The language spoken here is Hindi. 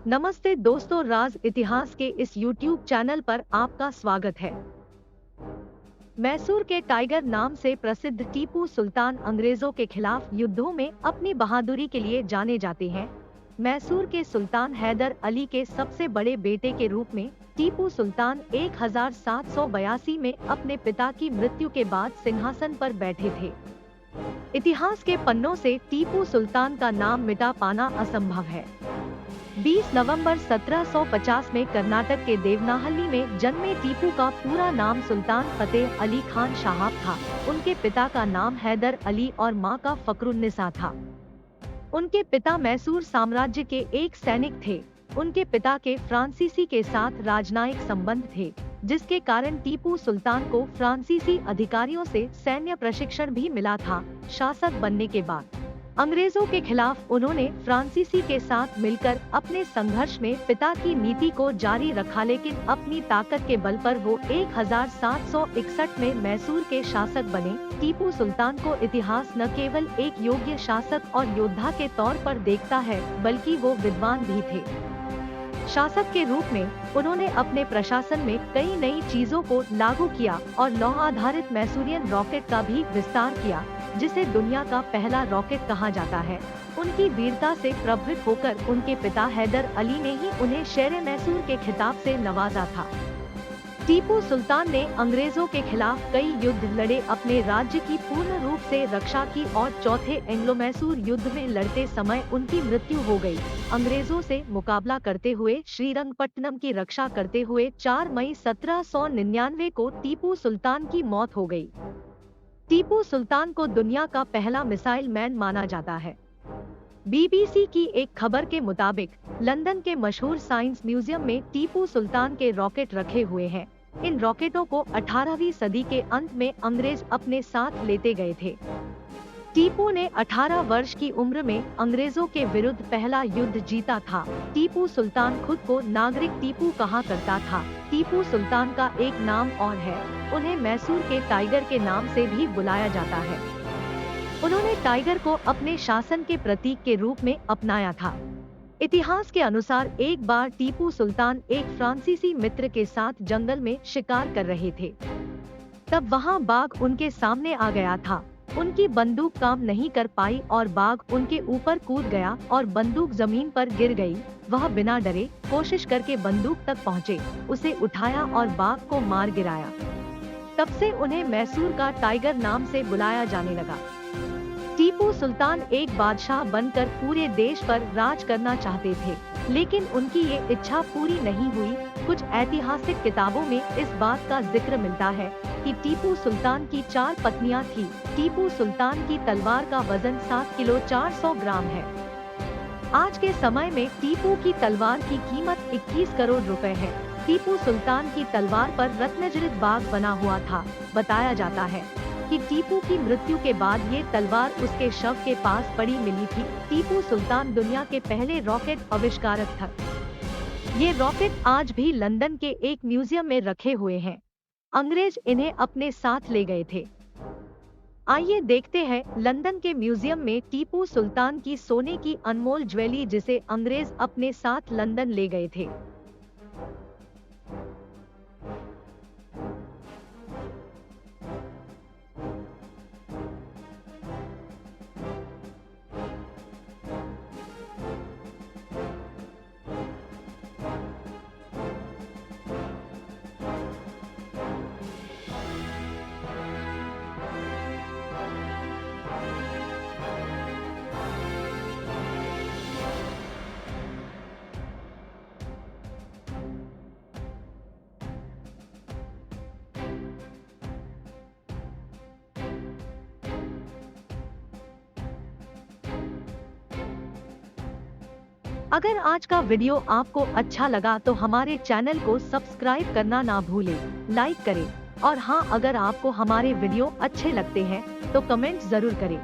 नमस्ते दोस्तों, राज इतिहास के इस YouTube चैनल पर आपका स्वागत है। मैसूर के टाइगर नाम से प्रसिद्ध टीपू सुल्तान अंग्रेजों के खिलाफ युद्धों में अपनी बहादुरी के लिए जाने जाते हैं। मैसूर के सुल्तान हैदर अली के सबसे बड़े बेटे के रूप में टीपू सुल्तान 1782 में अपने पिता की मृत्यु के बाद सिंहासन पर बैठे थे। इतिहास के पन्नों से टीपू सुल्तान का नाम मिटा पाना असंभव है। 20 नवंबर 1750 में कर्नाटक के देवनाहल्ली में जन्मे टीपू का पूरा नाम सुल्तान फतेह अली खान शाहाब था। उनके पिता का नाम हैदर अली और मां का फखरुन्निसा था। उनके पिता मैसूर साम्राज्य के एक सैनिक थे। उनके पिता के फ्रांसीसी के साथ राजनयिक संबंध थे, जिसके कारण टीपू सुल्तान को फ्रांसीसी अधिकारियों से सैन्य प्रशिक्षण भी मिला था। शासक बनने के बाद अंग्रेजों के खिलाफ उन्होंने फ्रांसीसी के साथ मिलकर अपने संघर्ष में पिता की नीति को जारी रखा, लेकिन अपनी ताकत के बल पर वो 1761 में मैसूर के शासक बने। टीपू सुल्तान को इतिहास न केवल एक योग्य शासक और योद्धा के तौर पर देखता है, बल्कि वो विद्वान भी थे। शासक के रूप में उन्होंने अपने प्रशासन में कई नई चीजों को लागू किया और लौह आधारित मैसूरियन रॉकेट का भी विस्तार किया, जिसे दुनिया का पहला रॉकेट कहा जाता है। उनकी वीरता से प्रभावित होकर उनके पिता हैदर अली ने ही उन्हें शेर मैसूर के खिताब से नवाजा था। टीपू सुल्तान ने अंग्रेजों के खिलाफ कई युद्ध लड़े, अपने राज्य की पूर्ण रूप से रक्षा की और चौथे एंग्लो मैसूर युद्ध में लड़ते समय उनकी मृत्यु हो गई। अंग्रेजों से मुकाबला करते हुए श्रीरंगपट्टनम की रक्षा करते हुए 4 मई 1799 को टीपू सुल्तान की मौत हो गई। टीपू सुल्तान को दुनिया का पहला मिसाइल मैन माना जाता है। BBC की एक खबर के मुताबिक लंदन के मशहूर साइंस म्यूजियम में टीपू सुल्तान के रॉकेट रखे हुए हैं। इन रॉकेटों को 18वीं सदी के अंत में अंग्रेज अपने साथ लेते गए थे। टीपू ने 18 वर्ष की उम्र में अंग्रेजों के विरुद्ध पहला युद्ध जीता था। टीपू सुल्तान खुद को नागरिक टीपू कहा करता था। टीपू सुल्तान का एक नाम और है, उन्हें मैसूर के टाइगर के नाम से भी बुलाया जाता है। उन्होंने टाइगर को अपने शासन के प्रतीक के रूप में अपनाया था। इतिहास के अनुसार एक बार टीपू सुल्तान एक फ्रांसीसी मित्र के साथ जंगल में शिकार कर रहे थे। तब वहां बाघ उनके सामने आ गया था। उनकी बंदूक काम नहीं कर पाई और बाघ उनके ऊपर कूद गया और बंदूक जमीन पर गिर गई। वह बिना डरे कोशिश करके बंदूक तक पहुँचे, उसे उठाया और बाघ को मार गिराया। तब से उन्हें मैसूर का टाइगर नाम से बुलाया जाने लगा। टीपू सुल्तान एक बादशाह बनकर पूरे देश पर राज करना चाहते थे, लेकिन उनकी ये इच्छा पूरी नहीं हुई। कुछ ऐतिहासिक किताबों में इस बात का जिक्र मिलता है कि टीपू सुल्तान की 4 पत्नियां थीं। टीपू सुल्तान की तलवार का वजन 7 किलो 400 ग्राम है। आज के समय में टीपू की तलवार की कीमत 21 करोड़ रुपए है। टीपू सुल्तान की तलवार पर रत्नजड़ित बाघ बना हुआ था। बताया जाता है कि टीपू की मृत्यु के बाद ये तलवार उसके शव के पास पड़ी मिली थी। टीपू सुल्तान दुनिया के पहले रॉकेट आविष्कारक था। ये रॉकेट आज भी लंदन के एक म्यूजियम में रखे हुए हैं। अंग्रेज इन्हें अपने साथ ले गए थे। आइए देखते हैं लंदन के म्यूजियम में टीपू सुल्तान की सोने की अनमोल ज्वेलरी, जिसे अंग्रेज अपने साथ लंदन ले गए थे। अगर आज का वीडियो आपको अच्छा लगा तो हमारे चैनल को सब्सक्राइब करना ना भूलें, लाइक करें और हाँ, अगर आपको हमारे वीडियो अच्छे लगते हैं तो कमेंट जरूर करें।